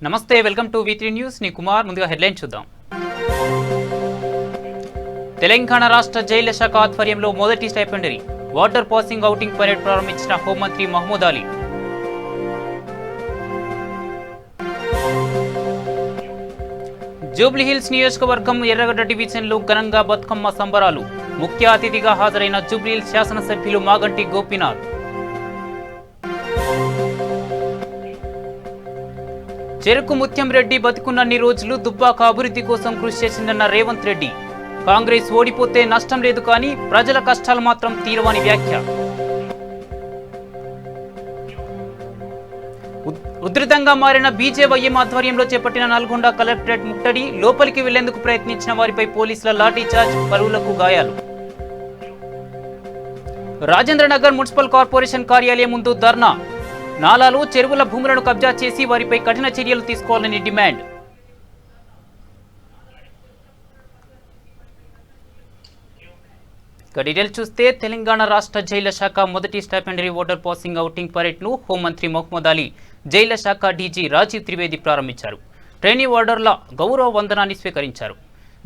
నమస్తే, welcome to V3 news. నీ కుమార్. ముందుగా హెడ్లైన్ చూద్దాం. తెలంగాణ రాష్ట్ర జైళ్ల శాఖ ఆధ్వర్యంలో మొదటి stipendiary water passing outing parade ప్రారంభించిన హోంమంత్రి మహమూద్ అలీ. జూబ్లీహిల్స్ నియోజకవర్గం ఎర్రగడ్డ డివిజన్లో ఘనంగా బతుకమ్మ సంబరాలు. ముఖ్య అతిథిగా హాజరైన జూబ్లీహిల్స్ శాసనసభ్యులు మాగంటి గోపీనాథ్. చెరుకు ముత్యం రెడ్డి బతికున్నన్ని రోజులు దుబ్బాక అభివృద్ధి కోసం కృషి చేసిందన్న రేవంత్ రెడ్డి. కాంగ్రెస్ ఓడిపోతే నష్టం లేదు, కానీ ప్రజల కష్టాలు మాత్రం తీరవని వ్యాఖ్య. ఉధృతంగా మారిన బీజేవైఎం ఆధ్వర్యంలో చేపట్టిన నల్గొండ కలెక్టరేట్ ముట్టడి. లోపలికి వెళ్లేందుకు ప్రయత్నించిన వారిపై పోలీసుల లాఠీచార్జ్, పలువులకు గాయాలు. రాజేంద్రనగర్ మున్సిపల్ కార్పొరేషన్ కార్యాలయం ముందు ధర్నా. నాలాలు, చెరువుల భూములను కబ్జా చేసి వారిపై కఠిన చర్యలు తీసుకోవాలని డిమాండ్. డీటెయిల్స్ చూస్తే తెలంగాణ రాష్ట్ర జైళ్ల శాఖ మొదటి stipendiary water passing outing parade ను హోంమంత్రి మహమూద్ అలీ, జైళ్ల శాఖ డీజీ రాజీవ్ త్రివేది ప్రారంభించారు. ట్రైనీ వార్డర్ల గౌరవ వందనాన్ని స్వీకరించారు.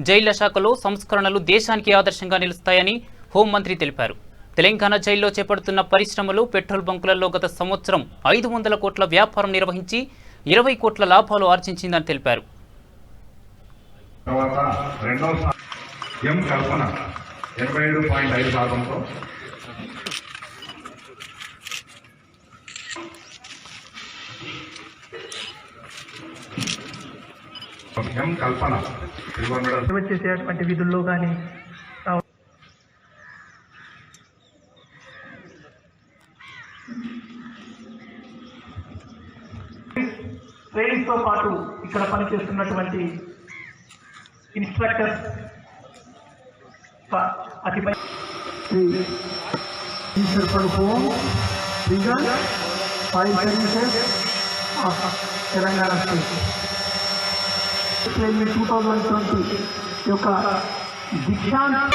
జైళ్ల శాఖలో సంస్కరణలు దేశానికి ఆదర్శంగా నిలుస్తాయని హోంమంత్రి తెలిపారు. తెలంగాణ జైల్లో చేపడుతున్న పరిశ్రమలు, పెట్రోల్ బంకులలో గత సంవత్సరం 500 కోట్ల వ్యాపారం నిర్వహించి 20 కోట్ల లాభాలు ఆర్జించిందని తెలిపారు. చేసేటువంటి విధుల్లో కానీ ట్రైనింగ్ తో పాటు ఇక్కడ పనిచేస్తున్నటువంటి ఇన్స్ట్రక్టర్ అతిపై తెలంగాణ స్టేట్ 2020 యొక్క Dikshant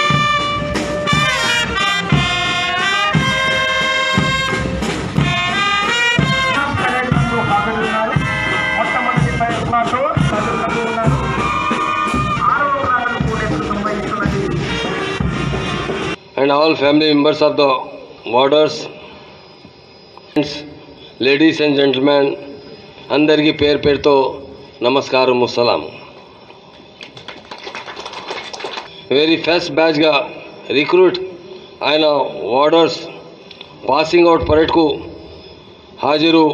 and all family members of the warders, ladies and gentlemen, అందరికీ పేరు పేరుతో నమస్కారం, ముస్సలాము. వెరీ ఫస్ట్ బ్యాచ్గా రిక్రూట్ అయిన వార్డర్స్ పాసింగ్ అవుట్ పరేడ్కు హాజరు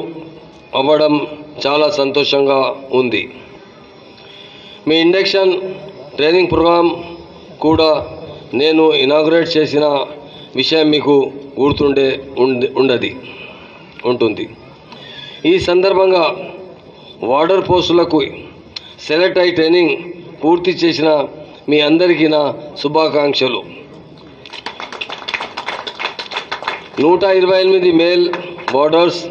అవ్వడం చాలా సంతోషంగా ఉంది. మీ ఇండక్షన్ ట్రైనింగ్ ప్రోగ్రాం కూడా నేను ఇనాగ్రేట్ చేసిన విషయం మీకు ఉంటుంది. ఈ సందర్భంగా వార్డర్ పోస్టులకు సెలెక్ట్ అయి ట్రైనింగ్ పూర్తి చేసిన మీ అందరికీ నా శుభాకాంక్షలు. 128 మేల్ వార్డర్స్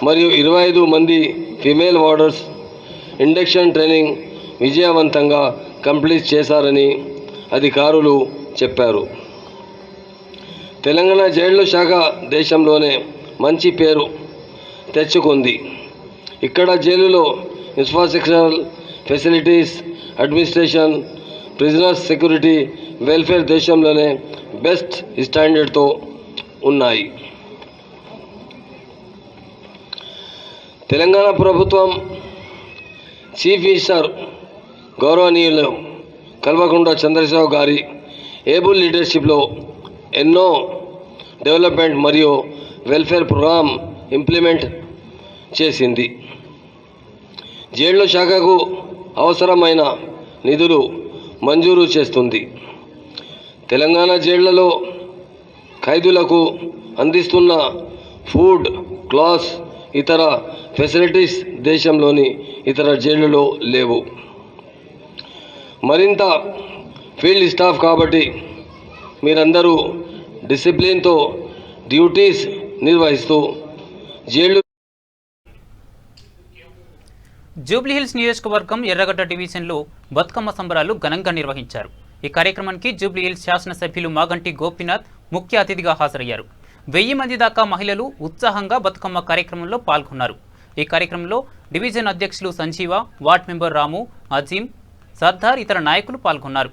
మరియు 25 మంది ఫిమేల్ వార్డర్స్ ఇండక్షన్ ట్రైనింగ్ విజయవంతంగా కంప్లీట్ చేశారని అధికారులు చెప్పారు. తెలంగాణ జైళ్ల శాఖ దేశంలోనే మంచి పేరు తెచ్చుకుంది. ఇక్కడ జైలులో infrastructural facilities, administration, prisoners security, welfare దేశంలోనే బెస్ట్ స్టాండర్డ్తో ఉన్నాయి. తెలంగాణ ప్రభుత్వం చీఫ్ మినిస్టర్ గౌరవనీయులు కల్వకుంట్ల చంద్రశేఖర్ గారి ఏబుల్ లీడర్షిప్లో ఎన్నో డెవలప్మెంట్ మరియు వెల్ఫేర్ ప్రోగ్రామ్ ఇంప్లిమెంట్ చేసింది. జైళ్ల శాఖకు అవసరమైన నిధులు మంజూరు చేస్తుంది. తెలంగాణ జైళ్లలో ఖైదీలకు అందిస్తున్న ఫుడ్, క్లాత్స్, ఇతర ఫెసిలిటీస్ దేశంలోని ఇతర జైళ్లలో లేవు. మరింత ఫీల్డ్ స్టాఫ్ కాబట్టి మీరందరూ డిసిప్లిన్తో డ్యూటీస్ నిర్వహిస్తూ జైలు. జూబ్లీహిల్స్ నియోజకవర్గం ఎర్రగడ్డ డివిజన్లో బతుకమ్మ సంబరాలు ఘనంగా నిర్వహించారు. ఈ కార్యక్రమానికి జూబ్లీహిల్స్ శాసనసభ్యులు మాగంటి గోపీనాథ్ ముఖ్య అతిథిగా హాజరయ్యారు. 1000 మంది దాకా మహిళలు ఉత్సాహంగా బతుకమ్మ కార్యక్రమంలో పాల్గొన్నారు. ఈ కార్యక్రమంలో డివిజన్ అధ్యక్షులు సంజీవ, వార్డ్ మెంబర్ రాము, అజీం, సర్దార్ ఇతర నాయకులు పాల్గొన్నారు.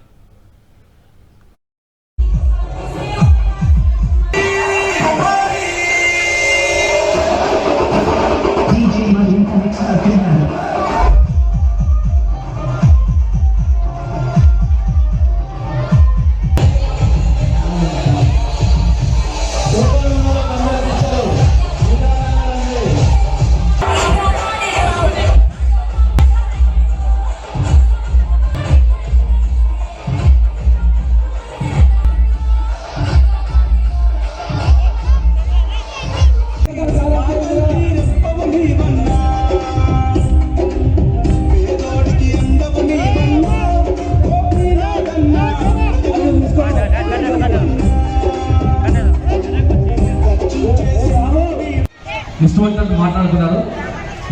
ఇష్టమైనట్టు మాట్లాడుతున్నారు.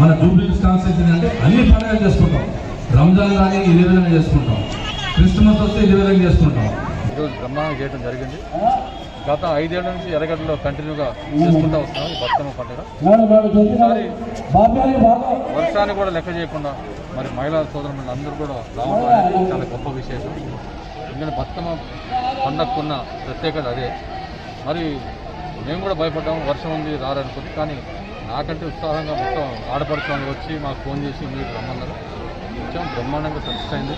మన జూబ్లీహిల్స్ కాన్స్టిట్యూన్సీ అంటే అన్ని పండుగలు చేసుకుంటాం. రంజాన్ కానీ ఇదే విధంగా చేసుకుంటాం, క్రిస్మస్ వస్తే ఇదే విధంగా చేసుకుంటాం. ఈరోజు బ్రహ్మాండంగా చేయడం జరిగింది. గత 5 ఏళ్ల నుంచి ఎర్రగడ్డలో కంటిన్యూగా చేసుకుంటూ వస్తున్నాం ఈ బతుకమ్మ పండుగ. ఈసారి వర్షాన్ని కూడా లెక్క చేయకుండా మరి మహిళా సోదరులు అందరూ కూడా రావడం అనేది చాలా గొప్ప విశేషం. ఎందుకంటే బతుకమ్మ పండగకున్న ప్రత్యేకత అదే. మరి మేము కూడా భయపడ్డాము, వర్షం ఉంది రారనుకుంది. కానీ నాకంటే ఉత్సాహంగా మొత్తం ఆడపడుచులు వచ్చి మాకు ఫోన్ చేసి మీరు రమ్మన్నారు. కొంచెం బ్రహ్మాండంగా సక్సెస్ అయింది.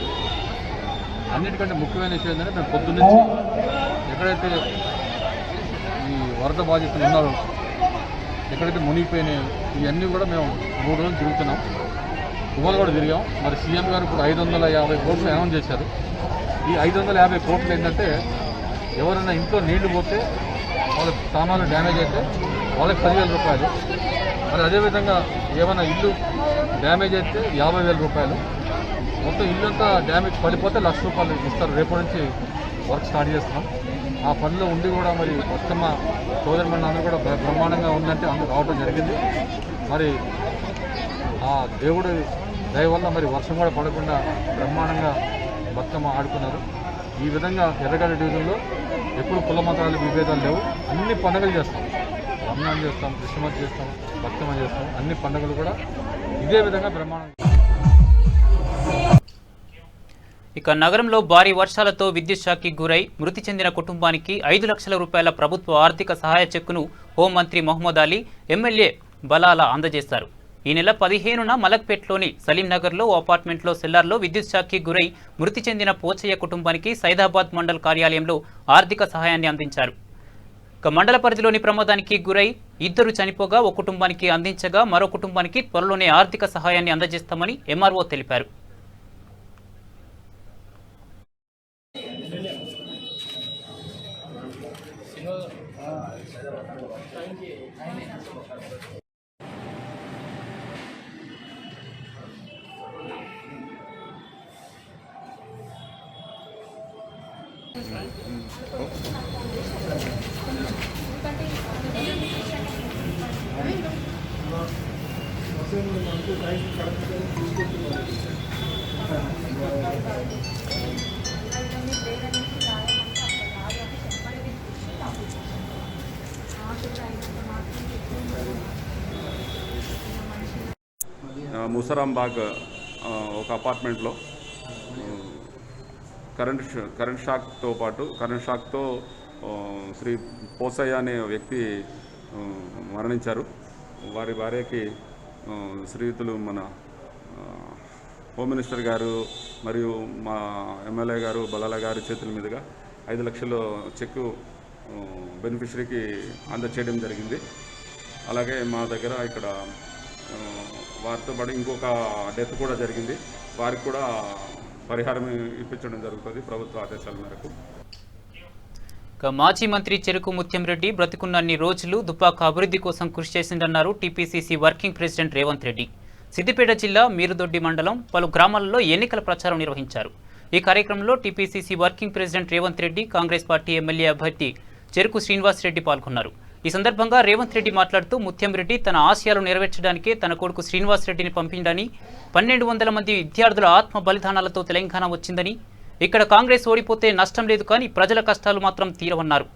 అన్నిటికంటే ముఖ్యమైన విషయం ఏంటంటే మేము పొద్దున్నుంచి ఎక్కడైతే ఈ వరద బాధితులు ఉన్నారో, ఎక్కడైతే మునిగిపోయినాయో ఇవన్నీ కూడా మేము 3 రోజులు తిరుగుతున్నాం. గుమ్మలు కూడా తిరిగాం. మరి సీఎం గారు ఇప్పుడు 550 కోట్లు అనౌన్స్ చేశారు. ఈ 550 కోట్లు ఏంటంటే ఎవరైనా ఇంట్లో నీళ్లు పోతే వాళ్ళ సామాన్లు డ్యామేజ్ అయితే వాళ్ళకి 10,000 రూపాయలు, మరి అదేవిధంగా ఏమైనా ఇల్లు డ్యామేజ్ అయితే 50,000 రూపాయలు, మొత్తం ఇల్లంతా డ్యామేజ్ పడిపోతే 1,00,000 రూపాయలు ఇస్తారు. రేపటి నుంచి వర్క్ స్టార్ట్ చేస్తున్నాం. ఆ పనిలో ఉండి కూడా మరి బతుకమ్మ సోదరుమణులు అందరూ కూడా బ్రహ్మాండంగా ఉందంటే అందరూ రావడం జరిగింది. మరి ఆ దేవుడి దయ వల్ల మరి వర్షం కూడా పడకుండా బ్రహ్మాండంగా బతుకమ్మ ఆడుకున్నారు. ఈ విధంగా ఎర్రగడ్డ డివిజన్లో ఎప్పుడు కుల మతాలు విభేదాలు లేవు. అన్ని పండుగలు చేస్తాం. రంజాన్ చేస్తాం, క్రిస్మస్ చేస్తాం, బతుకమ్మ చేస్తాం. అన్ని పండుగలు కూడా ఇదే విధంగా బ్రహ్మాండంగా. ఇక నగరంలో భారీ వర్షాలతో విద్యుత్ షాక్కి గురై మృతి చెందిన కుటుంబానికి 5 లక్షల రూపాయల ప్రభుత్వ ఆర్థిక సహాయ చెక్కును హోంమంత్రి మహమ్మద్ అలీ, ఎమ్మెల్యే బలాల అందజేశారు. ఈ నెల 15న మలక్పేట్లోని సలీంనగర్లో ఓ అపార్ట్మెంట్లో సెల్లార్లో విద్యుత్ షాక్కి గురై మృతి చెందిన పోచయ్య కుటుంబానికి సైదాబాద్ మండల్ కార్యాలయంలో ఆర్థిక సహాయాన్ని అందించారు. ఇక మండల పరిధిలోని ప్రమాదానికి గురై 2 చనిపోగా ఒక కుటుంబానికి అందించగా మరో కుటుంబానికి త్వరలోనే ఆర్థిక సహాయాన్ని అందజేస్తామని ఎంఆర్ఓ తెలిపారు. ముసరాంబాగ్ ఒక అపార్ట్మెంట్లో కరెంట్ షాక్తో శ్రీ పోసయ్య అనే వ్యక్తి మరణించారు. వారి భార్యకి శ్రీయుతులు మన హోమ్ మినిస్టర్ గారు మరియు మా ఎమ్మెల్యే గారు బలాల గారి చేతుల మీదుగా 5 లక్షల చెక్కు బెనిఫిషరీకి అందచేయడం జరిగింది. అలాగే మా దగ్గర ఇక్కడ వారితో పాటు ఇంకొక డెత్ కూడా జరిగింది. వారికి కూడా పరిహారం ఇప్పించడం జరుగుతుంది ప్రభుత్వ ఆదేశాల మేరకు. మాజీ మంత్రి చెరుకు ముత్యంరెడ్డి బ్రతికున్నన్ని రోజులు దుబ్బాక అభివృద్ధి కోసం కృషి చేసిందన్నారు TPCC working president Revanth Reddy. Siddipet జిల్లా మీరుదొడ్డి మండలం పలు గ్రామాలలో ఎన్నికల ప్రచారం నిర్వహించారు. ఈ కార్యక్రమంలో TPCC working president Revanth Reddy, Congress party MLA అభ్యర్థి చెరుకు శ్రీనివాస్ రెడ్డి పాల్గొన్నారు. ఈ సందర్భంగా రేవంత్ రెడ్డి మాట్లాడుతూ ముత్యంరెడ్డి తన ఆశయాలు నెరవేర్చడానికే తన కొడుకు శ్రీనివాస్ రెడ్డిని పంపిండని, 1200 మంది విద్యార్థుల ఆత్మ బలిదానాలతో తెలంగాణ వచ్చిందని, ఇక్కడ కాంగ్రెస్ ఓడిపోతే నష్టం లేదు కానీ ప్రజల కష్టాలు మాత్రం తీరవన్నారు.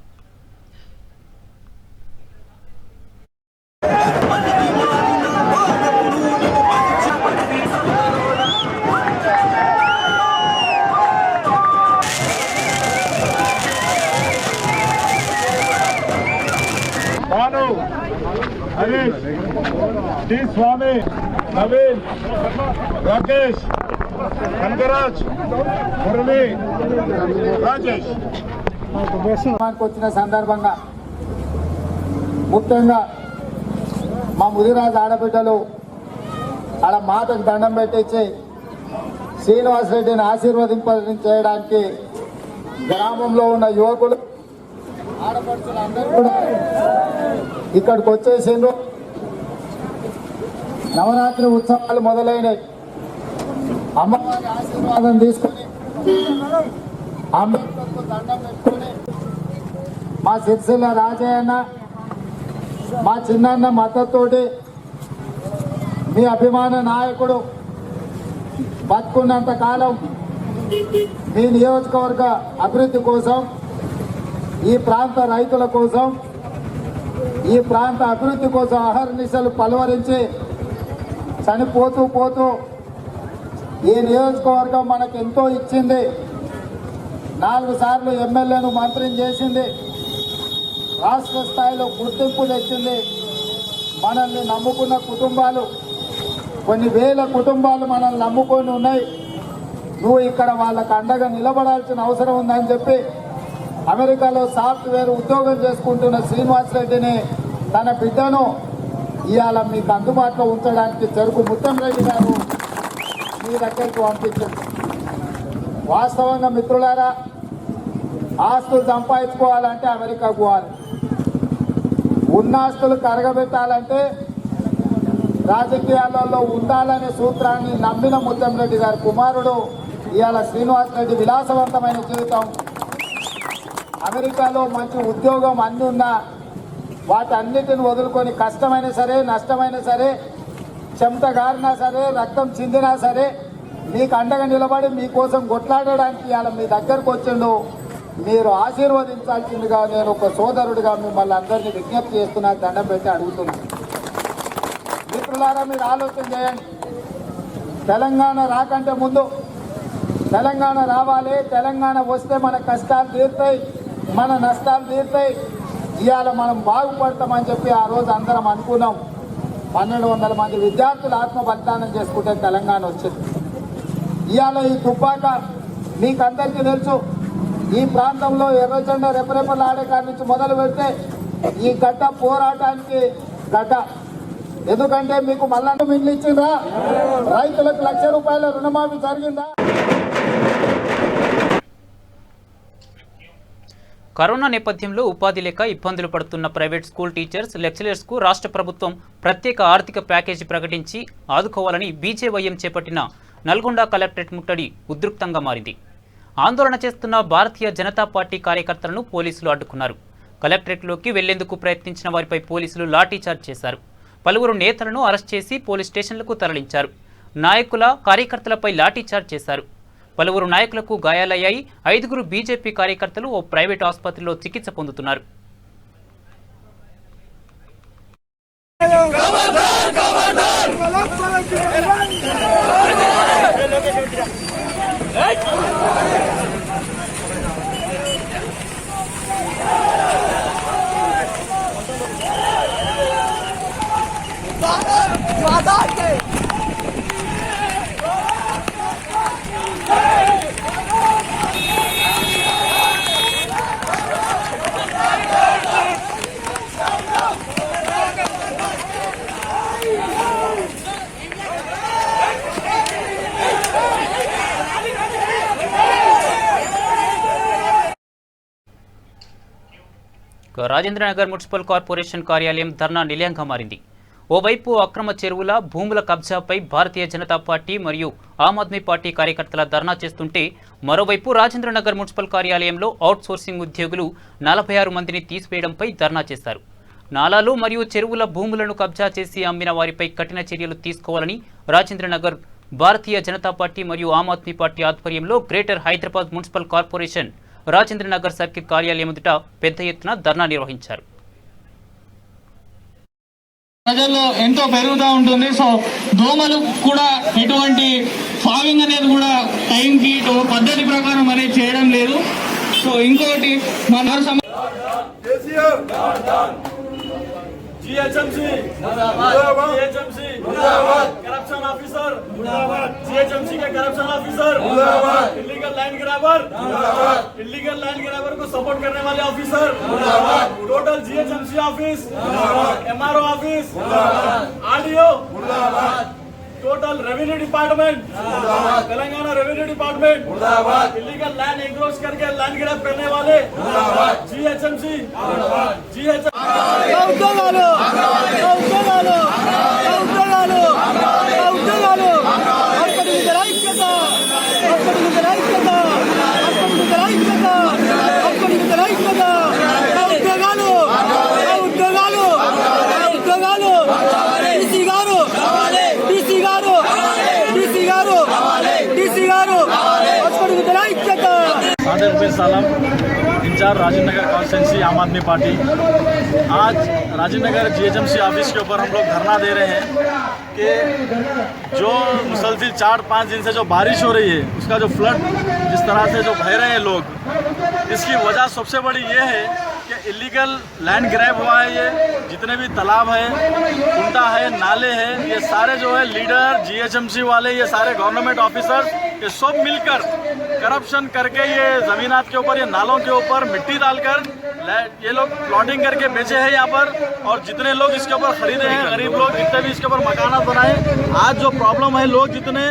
హరీష్, డి స్వామి, నవీన్, రాకేష్, కనకరాజ్, మురళి, రాజేష్ వచ్చిన సందర్భంగా ముఖ్యంగా మా ముదిరాజు ఆడబిడ్డలు ఆడ మాతకు దండం పెట్టించి శ్రీనివాసరెడ్డిని ఆశీర్వదింపజేయడానికి గ్రామంలో ఉన్న యువకులు ఆడపడుచులు అందరూ కూడా ఇక్కడికి వచ్చేసిండ్రు. నవరాత్రి ఉత్సవాలు మొదలైనవి. అమ్మవారి ఆశీర్వాదం తీసుకొని అంబేద్కర్కు దండం పెట్టుకొని మా సిరిసిల్ల రాజయ్యన్న, మా చిన్నన్న మద్దతుతోటి మీ అభిమాన నాయకుడు బతుకున్నంత కాలం మీ నియోజకవర్గ అభివృద్ధి కోసం, ఈ ప్రాంత రైతుల కోసం, ఈ ప్రాంత అభివృద్ధి కోసం అహర్నిశలు పలువరించి చనిపోతూ ఈ నియోజకవర్గం మనకు ఎంతో ఇచ్చింది. 4 సార్లు ఎమ్మెల్యేను మంత్రిని చేసింది. రాష్ట్ర స్థాయిలో గుర్తింపు తెచ్చింది. మనల్ని నమ్ముకున్న కుటుంబాలు, కొన్ని వేల కుటుంబాలు మనల్ని నమ్ముకొని ఉన్నాయి. నువ్వు ఇక్కడ వాళ్ళకు అండగా నిలబడాల్సిన అవసరం ఉందని చెప్పి అమెరికాలో సాఫ్ట్వేర్ ఉద్యోగం చేసుకుంటున్న శ్రీనివాసరెడ్డిని, తన బిడ్డను ఇవాళ మీకు అందుబాటులో ఉంచడానికి చెరుకు ముత్తంరెడ్డి గారు మీ దగ్గరికి పంపించారు. వాస్తవంగా మిత్రులారా, ఆస్తులు సంపాదించుకోవాలంటే అమెరికాకు పోవాలి. ఉన్న ఆస్తులు కరగబెట్టాలంటే రాజకీయాలలో ఉండాలనే సూత్రాన్ని నమ్మిన ముత్తంరెడ్డి గారి కుమారుడు ఇవాళ శ్రీనివాసరెడ్డి విలాసవంతమైన జీవితం, అమెరికాలో మంచి ఉద్యోగం అన్నీ ఉన్నా వాటన్నిటిని వదులుకొని కష్టమైనా సరే, నష్టమైనా సరే, చెమట గారినా సరే, రక్తం చిందినా సరే మీకు అండగా నిలబడి మీకోసం కొట్లాడడానికి ఇవాళ మీ దగ్గరకు వచ్చిండు. మీరు ఆశీర్వదించాల్సిందిగా నేను ఒక సోదరుడిగా మిమ్మల్ని అందరినీ విజ్ఞప్తి చేస్తున్నా, దండం పెట్టి అడుగుతున్నా. మిత్రులారా, మీరు ఆలోచన చేయండి. తెలంగాణ రాకంటే ముందు తెలంగాణ రావాలి. తెలంగాణ వస్తే మన కష్టాలు తీరుతాయి, మన నష్టాలు తీరుతాయి. ఇవాళ మనం బాగుపడతామని చెప్పి ఆ రోజు అందరం అనుకున్నాం. 1200 మంది విద్యార్థులు ఆత్మ బలిదానం చేసుకుంటే తెలంగాణ వచ్చింది. ఇవాళ ఈ తుపాక మీకందరికీ తెలుసు. ఈ ప్రాంతంలో ఎర్రజెండా రెపరెపలాడే కాడి నుంచి మొదలు పెడితే ఈ గడ్డ పోరాటానికి గడ్డ. ఎందుకంటే మీకు మళ్ళా మిగిలి ఇచ్చిందా? రైతులకు ₹1,00,000 రుణమాఫీ జరిగిందా? కరోనా నేపథ్యంలో ఉపాధి లేక ఇబ్బందులు పడుతున్న ప్రైవేట్ స్కూల్ టీచర్స్, లెక్చరర్స్కు రాష్ట్ర ప్రభుత్వం ప్రత్యేక ఆర్థిక ప్యాకేజీ ప్రకటించి ఆదుకోవాలని బీజేవైఎం చేపట్టిన నల్గొండ కలెక్టరేట్ ముట్టడి ఉద్రిక్తంగా మారింది. ఆందోళన చేస్తున్న భారతీయ జనతా పార్టీ కార్యకర్తలను పోలీసులు అడ్డుకున్నారు. కలెక్టరేట్లోకి వెళ్లేందుకు ప్రయత్నించిన వారిపై పోలీసులు లాఠీచార్జ్ చేశారు. పలువురు నేతలను అరెస్ట్ చేసి పోలీస్ స్టేషన్లకు తరలించారు. నాయకుల, కార్యకర్తలపై లాఠీచార్జ్ చేశారు. పలువురు నాయకులకు గాయాలయ్యాయి. 5గురు బీజేపీ కార్యకర్తలు ఓ ప్రైవేట్ ఆసుపత్రిలో చికిత్స పొందుతున్నారు. రాజేంద్రనగర్ మున్సిపల్ కార్పొరేషన్ కార్యాలయం ధర్నా నిలయంగా మారింది. ఓవైపు అక్రమ చెరువుల, భూముల కబ్జాపై భారతీయ జనతా పార్టీ మరియు ఆమ్ ఆద్మీ పార్టీ కార్యకర్తల ధర్నా చేస్తుంటే, మరోవైపు రాజేంద్రనగర్ మున్సిపల్ కార్యాలయంలో అవుట్సోర్సింగ్ ఉద్యోగులు 46 మందిని తీసివేయడంపై ధర్నా చేశారు. నాలాలు మరియు చెరువుల భూములను కబ్జా చేసి అమ్మిన వారిపై కఠిన చర్యలు తీసుకోవాలని రాజేంద్రనగర్ భారతీయ జనతా పార్టీ మరియు ఆమ్ ఆద్మీ పార్టీ ఆధ్వర్యంలో greater Hyderabad municipal corporation Rajendranagar circle కార్యాలయం ఎదుట పెద్ద ఎత్తున ధర్నా నిర్వహించారు. ప్రజల్లో ఎంతో పెరుగుతూ ఉంటుంది. సో దోమలు కూడా ఎటువంటి ఫార్మింగ్ అనేది కూడా టైంకి పద్ధతి ప్రకారం అనేది చేయడం లేదు. సో ఇంకోటి మన GHMC मुर्दाबाद, GHMC मुर्दाबाद, करप्शन ऑफिसर मुर्दाबाद, GHMC के करप्शन ऑफिसर मुर्दाबाद, इलीगल लैंड ग्रैबर मुर्दाबाद, इलीगल लैंड ग्रैबर को सपोर्ट करने वाले ऑफिसर मुर्दाबाद, टोटल GHMC ऑफिस मुर्दाबाद, MRO ऑफिस मुर्दाबाद, RDO मुर्दाबाद, टोटल रेवेन्यू डिपार्टमेंट मुर्दाबाद, तेलंगाना रेवेन्यू डिपार्टमेंट मुर्दाबाद, इलीगल लैंड एंक्रोच करके लैंड ग्रैब करने वाले मुर्दाबाद, GHMC मुर्दाबाद, GHMC Salam in charge Rajiv Nagar constituency आम आदमी पार्टी। आज राजीव नगर GHMC ऑफिस के ऊपर हम लोग धरना दे रहे हैं कि जो मुसलसिल 4-5 दिन से जो बारिश हो रही है, उसका जो फ्लड जिस तरह से जो बह रहे हैं लोग, इसकी वजह सबसे बड़ी ये है कि इलीगल लैंड ग्रैब हुआ है। ये जितने भी तालाब है, कुंडा है, नाले हैं, ये सारे जो है लीडर GHMC वाले, ये सारे गवर्नमेंट ऑफिसर्स, ये सब मिलकर करप्शन करके ये ज़मीनात के ऊपर, ये नालों के ऊपर मिट्टी डालकर ये लोग प्लॉटिंग करके बेचे हैं यहाँ पर। और जितने लोग इसके ऊपर खरीदे हैं, गरीब लोग जितने भी इसके ऊपर मकानात बनाए, आज जो प्रॉब्लम है, लोग जितने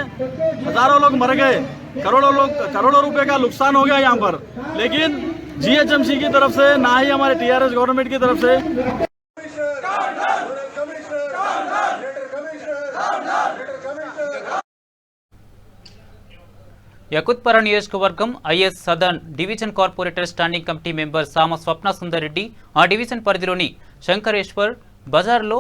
हज़ारों लोग मर गए, करोड़ों रुपए का नुकसान हो गया यहाँ पर। लेकिन GHMC की तरफ से, ना ही हमारे TRS गवर्नमेंट की तरफ से యకుత్పర నియోజకవర్గం is southern division corporator standing committee member సామ స్వప్న సుందర్ రెడ్డి ఆ డివిజన్ పరిధిలోని శంకరేశ్వర్ బజార్లో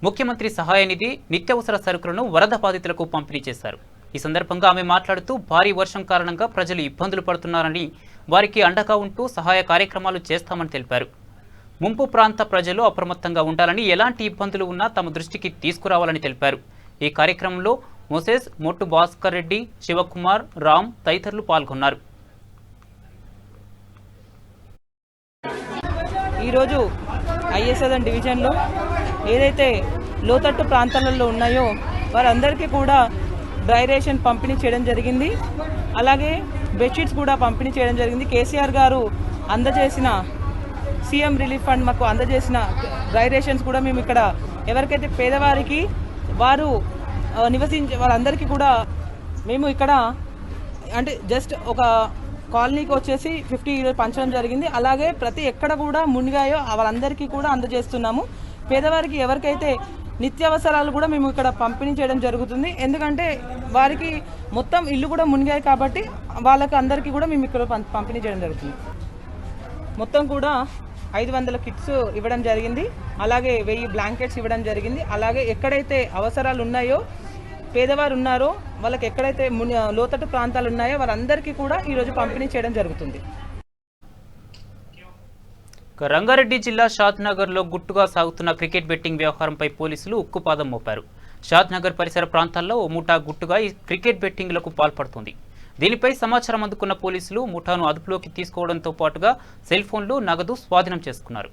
ముఖ్యమంత్రి సహాయ నిధి నిత్యావసర సరుకులను వరద బాధితులకు పంపిణీ చేశారు. ఈ సందర్భంగా ఆమె మాట్లాడుతూ భారీ వర్షం కారణంగా ప్రజలు ఇబ్బందులు పడుతున్నారని, వారికి అండగా ఉంటూ సహాయ కార్యక్రమాలు చేస్తామని తెలిపారు. ముంపు ప్రాంత ప్రజలు అప్రమత్తంగా ఉండాలని, ఎలాంటి ఇబ్బందులు ఉన్నా తమ దృష్టికి తీసుకురావాలని తెలిపారు. ఈ కార్యక్రమంలో మోసెస్, మొట్టు భాస్కర్ రెడ్డి, శివకుమార్, రామ్ తదితరులు పాల్గొన్నారు. ఈరోజు ఐఎస్ఎన్ డివిజన్లో ఏదైతే లోతట్టు ప్రాంతాలలో ఉన్నాయో వారందరికీ కూడా డ్రై రేషన్ పంపిణీ చేయడం జరిగింది. అలాగే బెడ్షీట్స్ కూడా పంపిణీ చేయడం జరిగింది. కేసీఆర్ గారు అందజేసిన సీఎం రిలీఫ్ ఫండ్ మాకు అందజేసిన డ్రై రేషన్స్ కూడా మేము ఇక్కడ ఎవరికైతే పేదవారికి వారు నివసించే వారందరికీ కూడా మేము ఇక్కడ అంటే జస్ట్ ఒక కాలనీకి వచ్చేసి 50 పంచడం జరిగింది. అలాగే ప్రతి ఎక్కడ కూడా మునిగాయో వాళ్ళందరికీ కూడా అందజేస్తున్నాము. పేదవారికి ఎవరికైతే నిత్యావసరాలు కూడా మేము ఇక్కడ పంపిణీ చేయడం జరుగుతుంది. ఎందుకంటే వారికి మొత్తం ఇల్లు కూడా మునిగాయి కాబట్టి వాళ్ళకి అందరికీ కూడా మేము ఇక్కడ పంపిణీ చేయడం జరుగుతుంది. మొత్తం కూడా 500 కిట్స్ ఇవ్వడం జరిగింది. అలాగే 1000 బ్లాంకెట్స్ ఇవ్వడం జరిగింది. అలాగే ఎక్కడైతే అవసరాలు ఉన్నాయో, పేదవారు ఉన్నారో, వాళ్ళకి ఎక్కడైతే లోతట్టు ప్రాంతాలు ఉన్నాయో వారందరికీ కూడా ఈరోజు పంపిణీ చేయడం జరుగుతుంది. రంగారెడ్డి జిల్లా షాద్నగర్లో గుట్టుగా సాగుతున్న క్రికెట్ బెట్టింగ్ వ్యవహారంపై పోలీసులు ఉక్కుపాదం మోపారు. షాద్నగర్ పరిసర ప్రాంతాల్లో ఓ ముఠా గుట్టుగా ఈ క్రికెట్ బెట్టింగ్లకు పాల్పడుతుంది. దీనిపై సమాచారం అందుకున్న పోలీసులు ముఠాను అదుపులోకి తీసుకోవడంతో పాటుగా సెల్ ఫోన్లు, నగదు స్వాధీనం చేసుకున్నారు.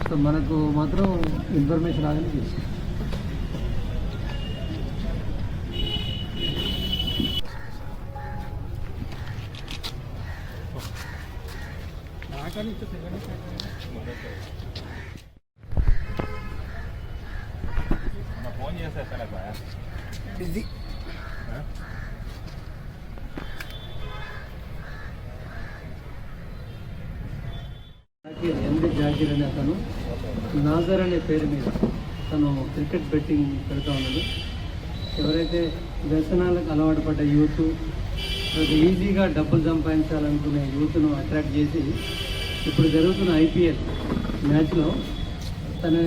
సో మనకు మాత్రం ఇన్ఫర్మేషన్ రాగానే తీసుకుంటాం. ఫోన్ చేసేస్తాను బిజీ ఎండి జాకీర్ అనే అతను నాజర్ అనే పేరు మీద తను క్రికెట్ బెట్టింగ్ పెడతా ఉన్నాడు. ఎవరైతే వ్యసనాలకు అలవాటు పడ్డ యూత్, ఈజీగా డబ్బులు సంపాదించాలనుకునే యూత్ను అట్రాక్ట్ చేసి ఇప్పుడు జరుగుతున్న IPL మ్యాచ్లో తను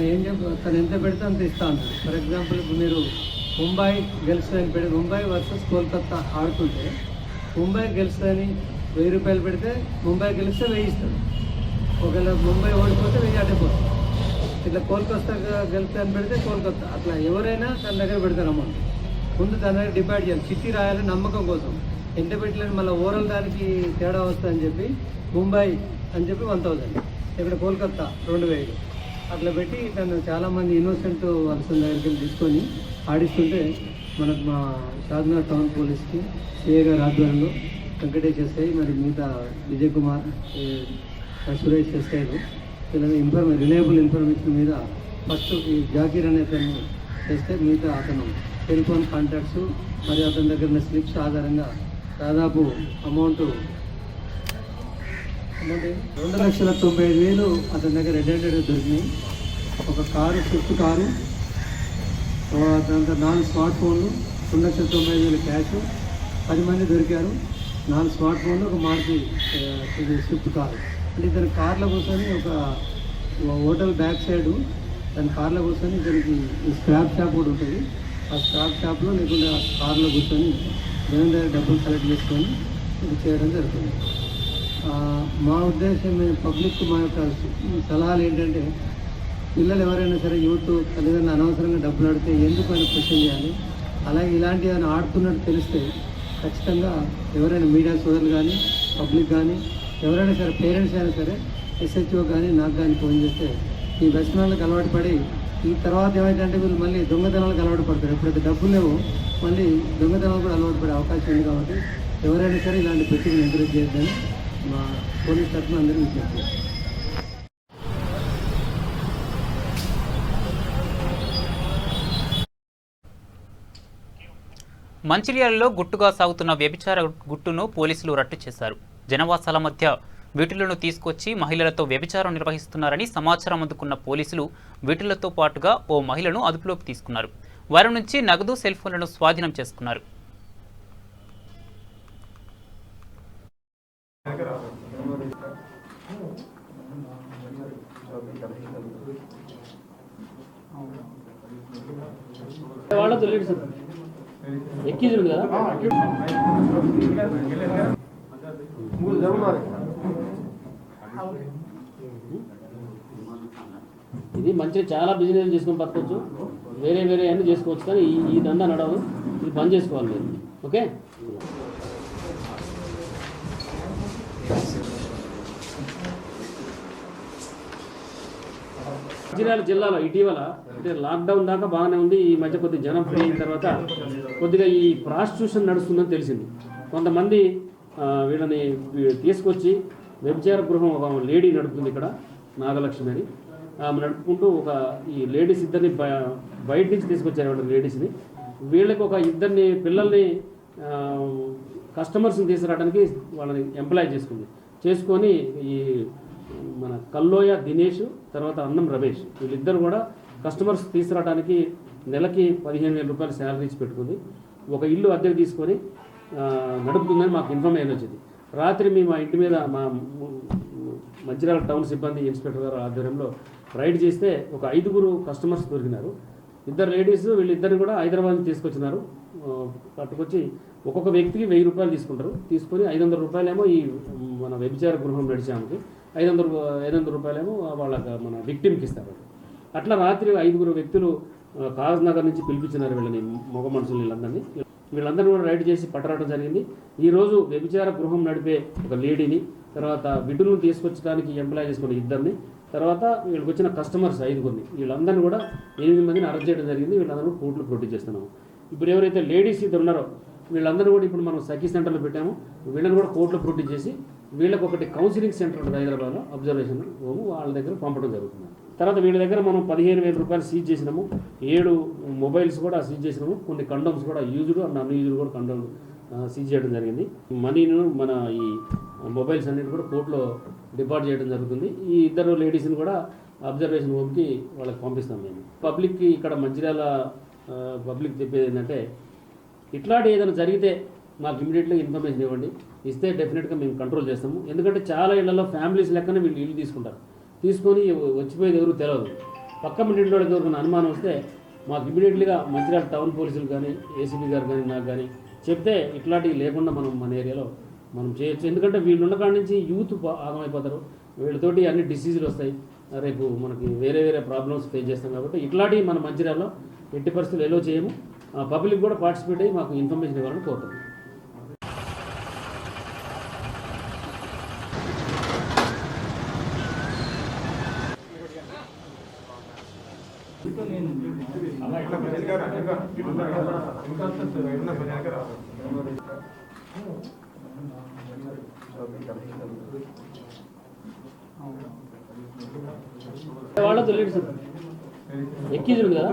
ఎంత పెడితే అంత ఇస్తా ఉన్నాడు. ఫర్ ఎగ్జాంపుల్ ఇప్పుడు మీరు ముంబై గెలుస్తుందని ముంబై వర్సెస్ కోల్కతా ఆడుతుంటే ముంబై గెలుస్తుందని ₹1000 పెడితే ముంబై గెలిస్తే 1000 ఇస్తాడు. ఒకవేళ ముంబై ఓడిపోతే 1000 అడ్డిపోతుంది. ఇట్లా కోల్కత్తా గెలిస్తే అని పెడితే కోల్కత్తా, అట్లా ఎవరైనా తన దగ్గర పెడతారు అమౌంట్. ముందు తన దగ్గర డిపాజిట్ చేయాలి, చిట్టి రాయాలి నమ్మకం కోసం. ఎంత పెట్టలేని మళ్ళీ ఓవరాల్ దానికి తేడా వస్తుందని చెప్పి ముంబై అని చెప్పి 1000, ఇక్కడ కోల్కత్తా 2000 అట్లా పెట్టి తను చాలామంది ఇన్నోసెంట్ వలసిన దగ్గరికి తీసుకొని ఆడిస్తుంటే మనకు మా షాద్నగర్ టౌన్ పోలీస్కి సిఏ గారి ఆధ్వర్యంలో వెంకటేష్ ఎస్ఐ, మరి మిగతా విజయ్ కుమార్, సురేష్ ఎస్ఐలు వీళ్ళని రిలయబుల్ ఇన్ఫర్మేషన్ మీద ఫస్ట్ ఈ జాకీర్ అనే అతను చేస్తే మిగతా అతను సెల్ ఫోన్ కాంటాక్ట్స్ మరియు అతని దగ్గర ఉన్న స్లిప్స్ ఆధారంగా దాదాపు అమౌంట్ 2,95,000 అతని దగ్గర రెడ్ హ్యాండెడ్ దొరికినాయి. ఒక కారు, స్విఫ్ట్ కారు, దాంతో 4 స్మార్ట్ ఫోన్లు, 2,95,000 క్యాష్, 10 మంది దొరికారు. 4 స్మార్ట్ ఫోన్లు, ఒక మారుతి స్విఫ్ట్ కారు. అంటే ఇతని కార్లో కూర్చొని ఒక హోటల్ బ్యాక్ సైడ్ తన కార్లో కూర్చొని ఇతనికి స్క్రాప్ షాప్ కూడా ఉంటుంది. ఆ స్క్రాప్ షాప్లో లేకుండా కార్లో కూర్చొని జనం దగ్గర డబ్బులు కలెక్ట్ చేసుకొని ఇది చేయడం జరుగుతుంది. మా ఉద్దేశం పబ్లిక్ మా యొక్క సలహాలు ఏంటంటే, పిల్లలు ఎవరైనా సరే యూత్ తల్లిదండ్రులు అనవసరంగా డబ్బులు ఆడితే ఎందుకు అని క్వశ్చన్ చేయాలి. అలాగే ఇలాంటి ఏమైనా ఆడుతున్నట్టు తెలిస్తే ఖచ్చితంగా ఎవరైనా మీడియా సోదరులు కానీ పబ్లిక్ కానీ ఎవరైనా సరే పేరెంట్స్ అయినా సరే SHO కానీ నాకు కానీ ఫోన్ చేస్తే ఈ వ్యసనాలకు అలవాటు పడి ఈ తర్వాత ఏమైందంటే వీళ్ళు మళ్ళీ దొంగతనాలకు అలవాటు పడతారు. ఎప్పుడైతే డబ్బులు లేవో మళ్ళీ దొంగతనాలు కూడా అలవాటు పడే అవకాశం ఉంది. కాబట్టి ఎవరైనా సరే ఇలాంటి బెట్టింగ్ని ఎంకరేజ్ చేయొద్దని మా పోలీస్ తరఫున అందరికీ విజ్ఞప్తి. మంచిర్యాలలో గుట్టుగా సాగుతున్న వ్యభిచార గుట్టును పోలీసులు రట్టు చేశారు. జనవాసాల మధ్య వీటిలను తీసుకొచ్చి మహిళలతో వ్యభిచారం నిర్వహిస్తున్నారని సమాచారం అందుకున్న పోలీసులు వీటిలతో పాటుగా ఓ మహిళను అదుపులోకి తీసుకున్నారు. వారి నుంచి నగదు, సెల్ ఫోన్లను స్వాధీనం చేసుకున్నారు. ఇది మంచిగా చాలా బిజినెస్ చేసుకొని బతకొచ్చు, వేరే వేరే అన్నీ చేసుకోవచ్చు. కానీ ఈ దందా నడవదు, ఇది బంద్ చేసుకోవాలి మీరు. ఓకే, మంచిర్యాల జిల్లాలో ఇటీవల అంటే లాక్డౌన్ దాకా బాగానే ఉంది. ఈ మధ్య కొద్దిగా జనం ఫ్రీ అయిన తర్వాత కొద్దిగా ఈ ప్రాస్టిట్యూషన్ నడుస్తుందని తెలిసింది. కొంతమంది వీళ్ళని తీసుకొచ్చి వ్యభిచార గృహం ఒక లేడీ నడుపుతుంది ఇక్కడ, నాగలక్ష్మి అని. ఆమె నడుపుకుంటూ ఈ లేడీస్ ఇద్దరిని బయట నుంచి తీసుకొచ్చారు. వాళ్ళ లేడీస్ని, వీళ్ళకి ఒక ఇద్దరిని పిల్లల్ని కస్టమర్స్ని తీసుకురావడానికి వాళ్ళని ఎంప్లాయ్ చేసుకొని ఈ మన కల్లోయ దినేష్, తర్వాత అన్నం రమేష్, వీళ్ళిద్దరు కూడా కస్టమర్స్ తీసుకురావడానికి నెలకి 15,000 రూపాయలు శాలరీ ఇచ్చి పెట్టుకుంది. ఒక ఇల్లు అద్దెకు తీసుకొని నడుపుతుందని మాకు ఇన్ఫర్మేషన్ వచ్చింది. రాత్రి మేము మా ఇంటి మీద మా మంచిర్యాల టౌన్ సిబ్బంది ఇన్స్పెక్టర్ గారు ఆధ్వర్యంలో రైడ్ చేస్తే ఒక 5 కస్టమర్స్ దొరికినారు. 2 లేడీస్, వీళ్ళిద్దరిని కూడా హైదరాబాద్ నుంచి తీసుకొచ్చినారు. పట్టుకొచ్చి ఒక్కొక్క వ్యక్తికి 1000 రూపాయలు తీసుకుంటారు. తీసుకొని 500 రూపాయలేమో ఈ మన వ్యభిచార గృహం నడిచామకి, 500 రూపాయలేమో వాళ్ళ మన విక్టిమ్కి ఇస్తారు. అట్లా రాత్రి 5 వ్యక్తులు కాగజ్ నగర్ నుంచి పిలిపించినారు వీళ్ళని, మగ మనుషులు వీళ్ళందరినీ. వీళ్ళందరూ కూడా రైడ్ చేసి పట్టరావడం జరిగింది. ఈరోజు వ్యభిచార గృహం నడిపే ఒక లేడీని, తర్వాత విటులను తీసుకొచ్చడానికి ఎంప్లాయ్ చేసుకున్న 2 తర్వాత వీళ్ళకి వచ్చిన కస్టమర్స్ 5 వీళ్ళందరినీ కూడా 8 మందిని అరెస్ట్ చేయడం జరిగింది. వీళ్ళందరూ కోర్టులో ప్రొడ్యూస్ చేస్తున్నాము. ఇప్పుడు ఎవరైతే లేడీస్ ఇద్దరు ఉన్నారో వీళ్ళందరూ కూడా ఇప్పుడు మనం సఖీ సెంటర్లో పెట్టాము. వీళ్ళని కూడా కోర్టులో ప్రొడ్యూస్ చేసి వీళ్ళకి ఒకటి కౌన్సిలింగ్ సెంటర్ ఉంటుంది హైదరాబాద్లో, అబ్జర్వేషన్ హోమ్, వాళ్ళ దగ్గర పంపడం జరుగుతుంది. తర్వాత వీళ్ళ దగ్గర మనం 15,000 రూపాయలు సీజ్ చేసినాము. 7 మొబైల్స్ కూడా సీజ్ చేసినాము. కొన్ని కండోమ్స్ కూడా యూజ్డ్ అండ్ అన్యూజ్డ్ కూడా కండోమ్ సీజ్ చేయడం జరిగింది. మనీను మన ఈ మొబైల్స్ అన్నిటి కూడా కోర్టులో డిపాజిట్ చేయడం జరుగుతుంది. ఈ 2 లేడీస్ని కూడా అబ్జర్వేషన్ హోమ్కి వాళ్ళకి పంపిస్తాం మేము. పబ్లిక్కి ఇక్కడ మంచిర్యాల పబ్లిక్ చెప్పేది ఏంటంటే, ఇట్లాంటి ఏదైనా జరిగితే మాకు ఇమీడియట్గా ఇన్ఫర్మేషన్ ఇవ్వండి. ఇస్తే డెఫినెట్గా మేము కంట్రోల్ చేస్తాము. ఎందుకంటే చాలా ఇళ్లలో ఫ్యామిలీస్ లెక్కనే వీళ్ళు ఇల్లు తీసుకుంటారు. తీసుకొని వచ్చిపోయేది ఎవరు తెలియదు. పక్క ఇంట్లో ఎవరికైనా అనుమానం వస్తే మాకు ఇమీడియట్లీగా మంచిర్యాల టౌన్ పోలీసులు కానీ, ఏసీపీ గారు కానీ, నాకు కానీ చెప్తే ఇట్లాంటివి లేకుండా మనం మన ఏరియాలో మనం చేయొచ్చు. ఎందుకంటే వీళ్ళు ఉన్న కాడి నుంచి యూత్ ఆగమైపోతారు, వీళ్ళతోటి అన్ని డిసీజులు వస్తాయి, రేపు మనకి వేరే వేరే ప్రాబ్లమ్స్ ఫేస్ చేస్తాం. కాబట్టి ఇట్లాంటివి మన మంచిర్యాలలో ఎట్టి పరిస్థితులు ఎలో చేయము. పబ్లిక్ కూడా పార్టిసిపేట్ అయ్యి మాకు ఇన్ఫర్మేషన్ ఇవ్వాలని కోరుతున్నాం. వాళ్ళతో లేడు సార్ ఎక్కిజుడు కదా.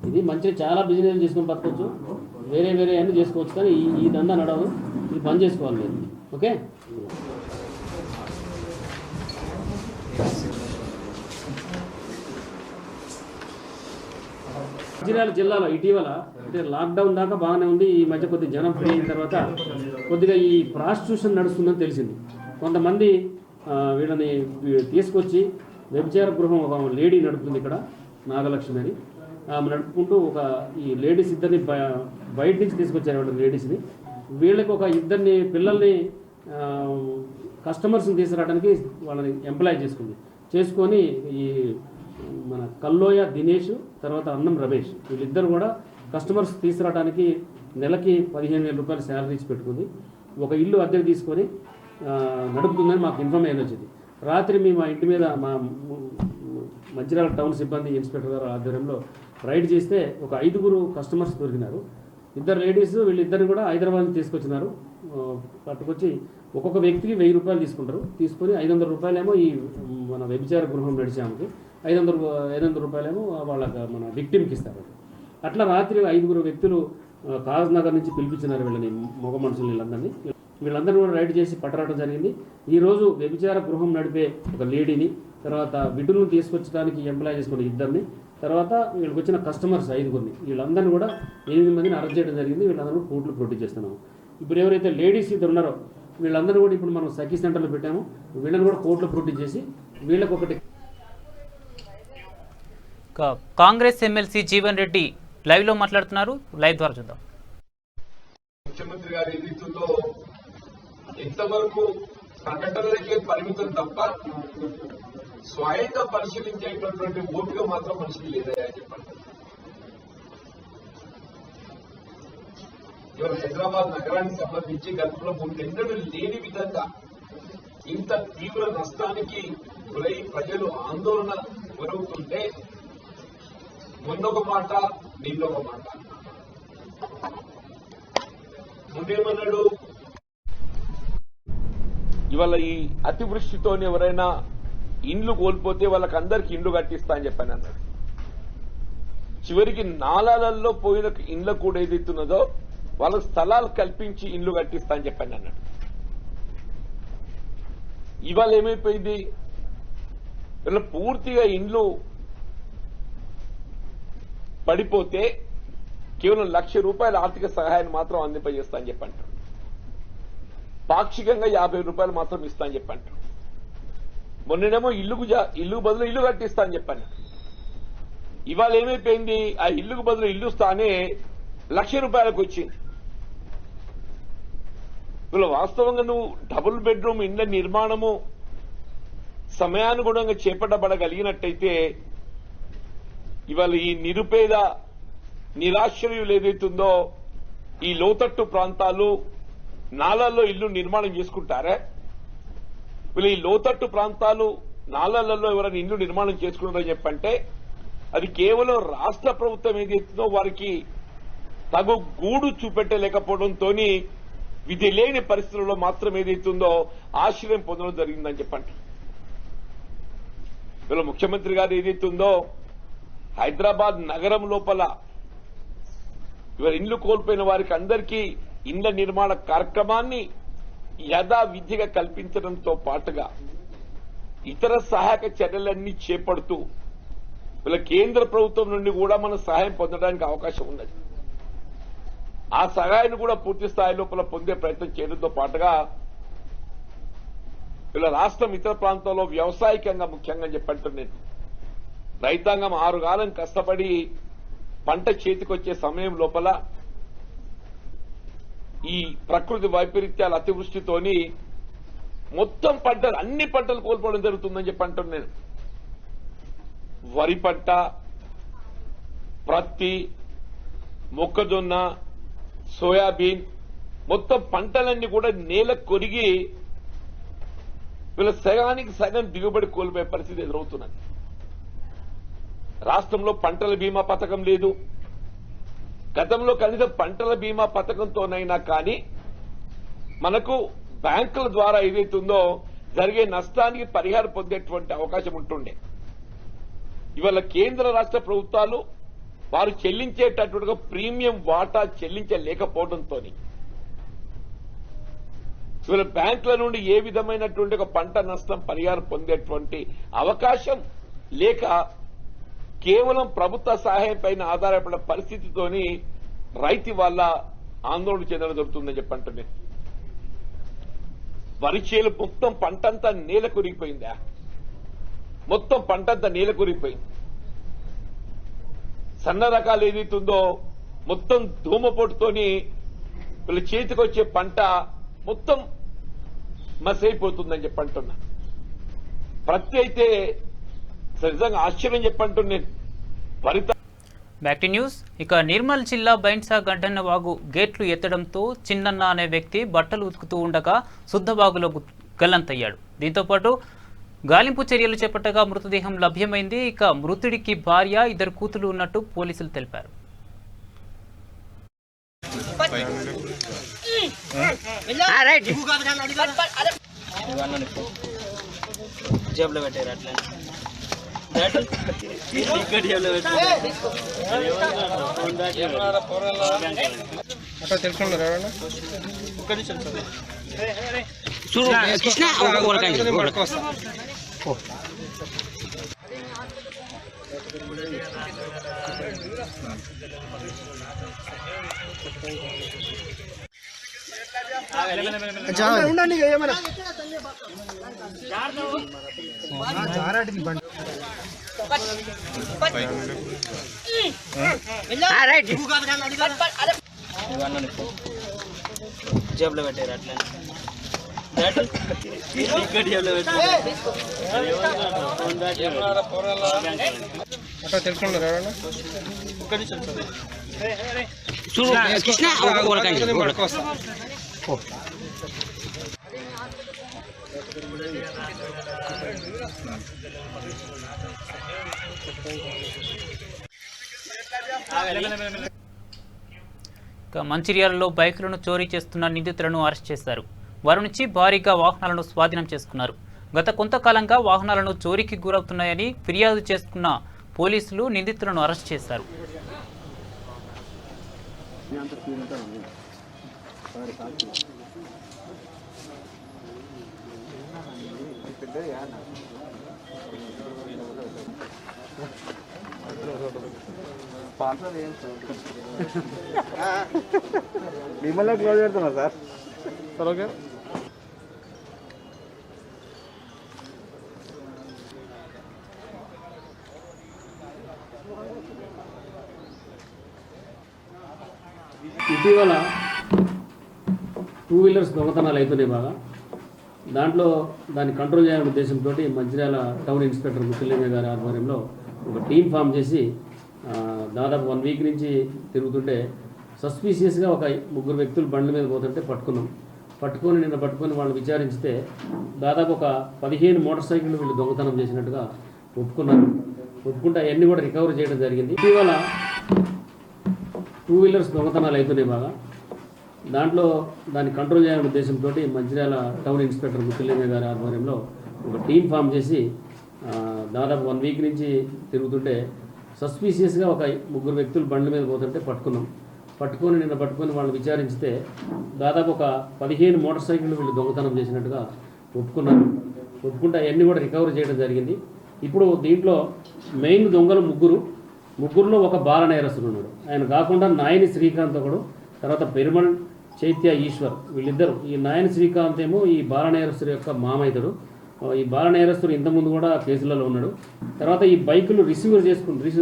ఇది మంచిగా చాలా బిజినెస్ చేసుకొని బతకొచ్చు, వేరే వేరే అన్నీ చేసుకోవచ్చు, కానీ ఈ దందా నడవదు, ఇది బంద్ చేసుకోవాలి లేదు. ఓకే. మంచిర్యాల జిల్లాలో ఇటీవల అంటే లాక్డౌన్ దాకా బాగానే ఉంది, ఈ మధ్య కొద్దిగా జనం ఫ్రీ అయిన తర్వాత కొద్దిగా ఈ ప్రాస్టిట్యూషన్ నడుస్తుందని తెలిసింది. కొంతమంది వీళ్ళని తీసుకొచ్చి వ్యభిచార గృహం ఒక లేడీ నడుపుతుంది ఇక్కడ, నాగలక్ష్మి అని నడుపుకుంటూ ఈ లేడీస్ ఇద్దరిని బయట నుంచి తీసుకొచ్చారు. వాళ్ళ లేడీస్ని, వీళ్ళకి ఒక ఇద్దరిని పిల్లల్ని కస్టమర్స్ని తీసుకురావడానికి వాళ్ళని ఎంప్లాయ్ చేసుకొని ఈ మన కల్లోయ దినేష్ తర్వాత అన్నం రమేష్ వీళ్ళిద్దరు కూడా కస్టమర్స్ తీసుకురావడానికి నెలకి 15,000 రూపాయలు శాలరీ ఇచ్చి పెట్టుకుంది. ఒక ఇల్లు అద్దెకు తీసుకొని నడుపుతుందని మాకు ఇన్ఫర్మేషన్ వచ్చింది. రాత్రి మేము మా ఇంటి మీద మా మంచిర్యాల టౌన్ సిబ్బంది ఇన్స్పెక్టర్ గారు ఆధ్వర్యంలో రైడ్ చేస్తే ఒక 5 కస్టమర్స్ దొరికినారు. 2 లేడీస్, వీళ్ళిద్దరు కూడా హైదరాబాద్ నుంచి తీసుకొచ్చినారు. పట్టుకొచ్చి ఒక్కొక్క వ్యక్తికి 1000 రూపాయలు తీసుకుంటారు. తీసుకొని 500 రూపాయలేమో ఈ మన వ్యభిచార గృహం నడిచాము, 500 రూపాయలేమో వాళ్ళకి మన విక్టిమ్కి ఇస్తారు. అట్లా రాత్రి 5 వ్యక్తులు కాజ్ నగర్ నుంచి పిలిపించినారు వీళ్ళని, మగ మనుషులు వీళ్ళందరినీ కూడా రైడ్ చేసి పట్టరావడం జరిగింది. ఈరోజు వ్యభిచార గృహం నడిపే ఒక లేడీని, తర్వాత విటులను తీసుకొచ్చడానికి ఎంప్లాయ్ చేసుకున్న 2 తర్వాత వీళ్ళకి వచ్చిన కస్టమర్స్ 5 వీళ్ళందరినీ కూడా 8 మందిని అరెస్ట్ చేయడం జరిగింది. వీళ్ళందరూ కోర్టులో ప్రొడ్యూస్ చేస్తున్నాము. ఇప్పుడు ఎవరైతే లేడీస్ 2 ఉన్నారో వీళ్ళందరూ కూడా ఇప్పుడు మనం సఖీ సెంటర్లో పెట్టాము. వీళ్ళని కూడా కోర్టులో ప్రొడ్యూస్ చేసి వీళ్ళకి ఒకటి. కాంగ్రెస్ ఎమ్మెల్సీ జీవన్ రెడ్డి లైవ్ లో మాట్లాడుతున్నారు, లైవ్ ద్వారా చూద్దాం. ముఖ్యమంత్రి గారి ఎదుగుతుందో ఎంతవరకు ప్రకటనలకే పరిమితం తప్ప స్వయంగా పరిశీలించేటటువంటి ఓపిక మాత్రం మనిషికి లేదయా చెప్పండి. ఇవాళ హైదరాబాద్ నగరానికి సంబంధించి గతంలో ముందెన్నడూ లేని విధంగా ఇంత తీవ్ర నష్టానికి గురై ప్రజలు ఆందోళన గురవుతుంటే ముందొక మాట నిన్నొక మాట. ముందేమన్నాడు, ఇవాళ ఈ అతివృష్టితో ఎవరైనా ఇండ్లు కోల్పోతే వాళ్ళకి అందరికి ఇండ్లు కట్టిస్తా అని చెప్పాను అన్నాడు. చివరికి నాలాలలో పోయిన ఇండ్ల కూడా ఏదైతున్నదో వాళ్ళకి స్థలాలు కల్పించి ఇండ్లు కట్టిస్తా అని చెప్పాను అన్నాడు. ఇవాళ ఏమైపోయింది, వీళ్ళ పూర్తిగా ఇండ్లు పడిపోతే కేవలం ₹1,00,000 ఆర్థిక సహాయాన్ని మాత్రం అందింపజేస్తా అని చెప్పంటారు. పాక్షికంగా ₹50 మాత్రం ఇస్తా అని చెప్పంటారు. మొన్ననేమో ఇల్లు బదులు ఇల్లు కట్టిస్తా అని చెప్పాను. ఇవాళ ఏమైపోయింది, ఆ ఇల్లుకు బదులు ఇల్లు స్థానే ₹1,00,000 వచ్చింది. ఇలా వాస్తవంగా నువ్వు డబుల్ బెడ్రూమ్ ఇండ్ల నిర్మాణము సమయానుగుణంగా చేపట్టబడగలిగినట్టయితే ఇవాళ ఈ నిరుపేద నిరాశ్రయులు ఏదైతుందో ఈ లోతట్టు ప్రాంతాలు నాలాల్లో ఇల్లు నిర్మాణం చేసుకుంటారా? వీళ్ళు ఈ లోతట్టు ప్రాంతాలు నాలాలలో ఎవరైనా ఇల్లు నిర్మాణం చేసుకుంటారని చెప్పంటే అది కేవలం రాష్ట్ర ప్రభుత్వం ఏదైతుందో వారికి తగు గూడు చూపెట్టలేకపోవడంతో విధి లేని పరిస్థితుల్లో మాత్రం ఏదైతుందో ఆశ్రయం పొందడం జరిగిందని చెప్పండి. వీళ్ళ ముఖ్యమంత్రి గారు ఏదైతుందో హైదరాబాద్ నగరం లోపల ఇవాళ ఇండ్లు కోల్పోయిన వారికి అందరికీ ఇండ్ల నిర్మాణ కార్యక్రమాన్ని యథావిధిగా కల్పించడంతో పాటుగా ఇతర సహాయక చర్యలన్నీ చేపడుతూ వీళ్ళ కేంద్ర ప్రభుత్వం నుండి కూడా మనం సహాయం పొందడానికి అవకాశం ఉన్నది. ఆ సహాయాన్ని కూడా పూర్తి స్థాయి లోపల పొందే ప్రయత్నం చేయడంతో పాటుగా వీళ్ళ రాష్ట్రం ఇతర ప్రాంతాల్లో వ్యవసాయకంగా ముఖ్యంగా చెప్పంటున్నాను రైతాంగం 6 కాలం కష్టపడి పంట చేతికొచ్చే సమయం లోపల ఈ ప్రకృతి వైపరీత్యాల అతివృష్టితోని మొత్తం పంటలు అన్ని పంటలు కోల్పోవడం జరుగుతుందని చెప్పి అంటున్నాను నేను. వరి పంట, ప్రత్తి, మొక్కజొన్న, సోయాబీన్ మొత్తం పంటలన్నీ కూడా నేల కొరిగి వీళ్ళ సగానికి సగం దిగుబడి కోల్పోయే పరిస్థితి ఎదురవుతున్నది. రాష్ట్రంలో పంటల బీమా పథకం లేదు. గతంలో కనీసం పంటల బీమా పథకంతోనైనా కానీ మనకు బ్యాంకుల ద్వారా ఏదైతుందో జరిగే నష్టానికి పరిహారం పొందేటువంటి అవకాశం ఉంటుండే. ఇవాళ కేంద్ర రాష్ట్ర ప్రభుత్వాలు వారు చెల్లించేటట్టుగా ప్రీమియం వాటా చెల్లించలేకపోవడంతో ఇవాళ బ్యాంకుల నుండి ఏ విధమైనటువంటి ఒక పంట నష్టం పరిహారం పొందేటువంటి అవకాశం లేక కేవలం ప్రభుత్వ సహాయం పైన ఆధారపడిన పరిస్థితితోని రైతు వల్ల ఆందోళన చెందడం జరుగుతుందని చెప్పంటున్నాను. వరి చేలు మొత్తం పంటంతా నేల కురిగిపోయిందా? మొత్తం పంటంతా నేల కురిగిపోయింది. సన్న రకాలు ఏదైతుందో మొత్తం ధూమపోటుతోని వీళ్ళ చేతికొచ్చే పంట మొత్తం మసైపోతుందని చెప్పంటున్నా. ప్రతి అయితే నిజంగా ఆశ్చర్యం చెప్పంటున్నాను. Back to news. ఇక నిర్మల్ జిల్లా బైన్సా గడ్డన్న వాగు గేట్లు ఎత్తడంతో చిన్నన్న అనే వ్యక్తి బట్టలు ఉతుకుతూ ఉండగా శుద్ధవాగులో గల్లంతయ్యాడు. దీంతోపాటు గాలింపు చర్యలు చేపట్టగా మృతదేహం లభ్యమైంది. ఇక మృతుడికి భార్య, 2 కూతుళ్లు ఉన్నట్టు పోలీసులు తెలిపారు. జేబులో పెట్టారు అట్లా తెలుసుకున్నారు కృష్ణ మంచిర్యాలలో బైకులను చోరీ చేస్తున్న నిందితులను అరెస్ట్ చేశారు. వారి నుంచి భారీగా వాహనాలను స్వాధీనం చేసుకున్నారు. గత కొంతకాలంగా వాహనాలను చోరీకి గురవుతున్నాయని ఫిర్యాదు చేసుకున్న పోలీసులు నిందితులను అరెస్ట్ చేశారు. మిమ్మల్ని క్లోజ్ పెడుతున్నా సార్. ఓకే ఇటీవల 2 వీలర్స్ దొంగతనాలు అవుతున్నాయి బాగా. దాంట్లో దాన్ని కంట్రోల్ చేయాలనే ఉద్దేశంతో మంచిర్యాల టౌన్ ఇన్స్పెక్టర్ ముఖ్యలింగ గారి ఆధ్వర్యంలో ఒక టీం ఫామ్ చేసి దాదాపు 1 వీక్ నుంచి తిరుగుతుంటే సస్పీషియస్గా ఒక 3 వ్యక్తులు బండ్ల మీద పోతుంటే పట్టుకొని వాళ్ళు విచారిస్తే దాదాపు ఒక 15 మోటార్ సైకిళ్ళు వీళ్ళు దొంగతనం చేసినట్టుగా ఒప్పుకుంటే అవన్నీ కూడా రికవర్ చేయడం జరిగింది. ఇటీవల 2 వీలర్స్ దొంగతనాలు అవుతున్నాయి బాగా. దాంట్లో దాన్ని కంట్రోల్ చేయాలనే ఉద్దేశంతో మంచిర్యాల టౌన్ ఇన్స్పెక్టర్ ముఖ్యలింగ గారి ఆధ్వర్యంలో ఒక టీం ఫామ్ చేసి దాదాపు 1 వీక్ నుంచి తిరుగుతుంటే సస్పీషియస్గా ఒక 3 వ్యక్తులు బండ్ల మీద పోతుంటే పట్టుకొని వాళ్ళు విచారిస్తే దాదాపు ఒక 15 మోటార్ సైకిళ్ళు వీళ్ళు దొంగతనం చేసినట్టుగా ఒప్పుకుంటే అవన్నీ కూడా రికవర్ చేయడం జరిగింది. ఇప్పుడు దీంట్లో మెయిన్ దొంగలు ముగ్గురులో ఒక బాల నేరస్తుడు ఉన్నాడు. ఆయన కాకుండా నాయని శ్రీకాంత్ ఒకడు, తర్వాత పెరుమల్ చైత్య ఈశ్వర్, వీళ్ళిద్దరు. ఈ నాయని శ్రీకాంత్ ఏమో ఈ బాల నేరస్తుడు యొక్క మామైతుడు, ఈ బాల నేరస్తుడు ఇంతకుముందు కూడా కేసులలో ఉన్నాడు. తర్వాత ఈ బైకులు రిసీవ్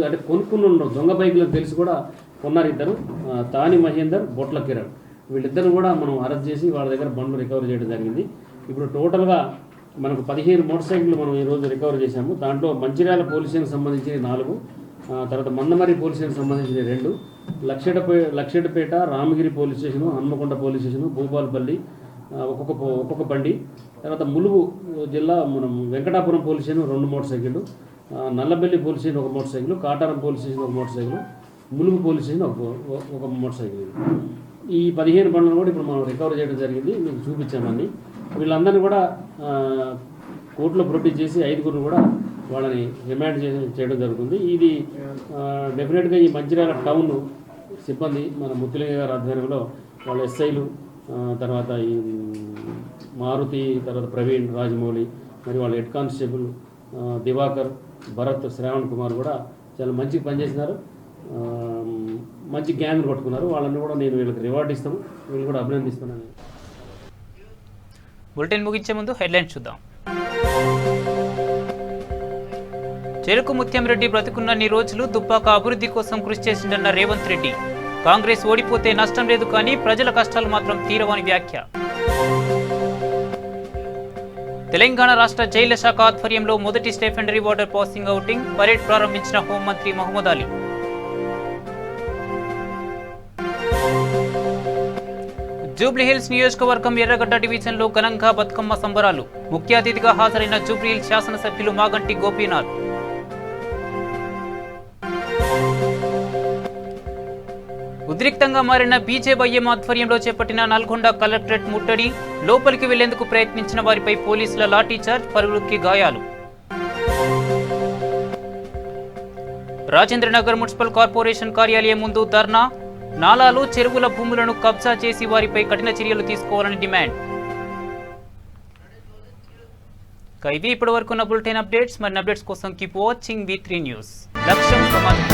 అంటే కొనుక్కుని ఉండవు, దొంగ బైకులు తెలిసి కూడా కొన్నారు ఇద్దరు, తాని మహేందర్, బొట్ల కిరణ్. వీళ్ళిద్దరు కూడా మనం అరెస్ట్ చేసి వాళ్ళ దగ్గర బండ్లు రికవర్ చేయడం జరిగింది. ఇప్పుడు టోటల్గా మనకు 15 మోటార్ సైకిళ్ళు మనం ఈరోజు రికవర్ చేశాము. దాంట్లో మంచిర్యాల పోలీస్ స్టేషన్కి సంబంధించి 4, తర్వాత మందమరి పోలీస్ స్టేషన్కి సంబంధించిన 2, Luxettipet, Ramagiri police station, Hanamkonda police station, Bhupalpally ఒక్కొక్క బండి, తర్వాత ములుగు జిల్లా మనం వెంకటాపురం పోలీస్ స్టేషన్ 2 మోటార్ సైకిళ్ళు, Nallabelli police station 1 motor cycle, Kataram police station 1 motor cycle, Mulugu police station ఒక మోటార్ సైకిల్. ఈ 15 బండ్లను కూడా ఇప్పుడు మనం రికవర్ చేయడం జరిగింది, మీకు చూపించామని. వీళ్ళందరినీ కూడా కోర్టులో ప్రొడ్యూస్ చేసి 5గురిని కూడా వాళ్ళని రిమాండ్ చేయడం జరుగుతుంది. ఇది డెఫినెట్గా ఈ మంచిర్యాల టౌన్ సిబ్బంది మన ముత్తులింగ గారి ఆధ్వర్యంలో వాళ్ళ ఎస్ఐలు, తర్వాత ఈ మారుతి, తర్వాత ప్రవీణ్, రాజమౌళి, మరి వాళ్ళ హెడ్ కానిస్టేబుల్ దివాకర్, భరత్, శ్రావణ్ కుమార్ కూడా చాలా మంచిగా పనిచేసినారు. మంచి గ్యాంగ్ పట్టుకున్నారు. వాళ్ళని కూడా నేను వీళ్ళకి రివార్డు ఇస్తాము, వీళ్ళు కూడా అభినందిస్తున్నాను. బులెటిన్ ముగించే ముందు హెడ్లైన్స్ చూద్దాం. చెరుకు ముత్యం రెడ్డి బ్రతికున్నన్ని రోజులు దుబ్బాక అభివృద్ధి కోసం కృషి చేసిందన్న రేవంత్ రెడ్డి. కాంగ్రెస్ ఓడిపోతే నష్టం లేదు కానీ ప్రజల కష్టాలు మాత్రం తీరవని వ్యాఖ్య. తెలంగాణ రాష్ట్ర జైళ్ల శాఖ ఆధ్వర్యంలో మొదటి స్టెఫెండరీ వాటర్ పాసింగ్ అవుటింగ్ పరేడ్ ప్రారంభించిన హోంమంత్రి మహమూద్ అలీ. జూబ్లీహిల్స్ నియోజకవర్గం ఎర్రగడ్డ డివిజన్లో ఘనంగా బతుకమ్మ సంబరాలు. ముఖ్య అతిథిగా హాజరైన జూబ్లీహిల్స్ శాసనసభ్యులు మాగంటి గోపీనాథ్. ఉద్రిక్తంగా మారిన బీజేవైఎం ఆధ్వర్యంలో చేపట్టిన నల్గొండ కలెక్టరేట్ ముట్టడి. లోపలికి వెళ్లేందుకు ప్రయత్నించిన వారిపై పోలీసుల లాఠీచార్జ్, పలువురికి గాయాలు. రాజేంద్రనగర్ మున్సిపల్ కార్పొరేషన్ కార్యాలయం ముందు ధర్నా. నాలాలు, చెరువుల భూములను కబ్జా చేసి వారిపై కఠిన చర్యలు తీసుకోవాలని డిమాండ్. ఇవి ఇప్పటి వరకు ఉన్న బులెటిన్ అప్డేట్స్. మరిన్ని అప్డేట్స్ కోసం కీప్ వాచింగ్ V3 న్యూస్. లక్ష్యం సమాజం.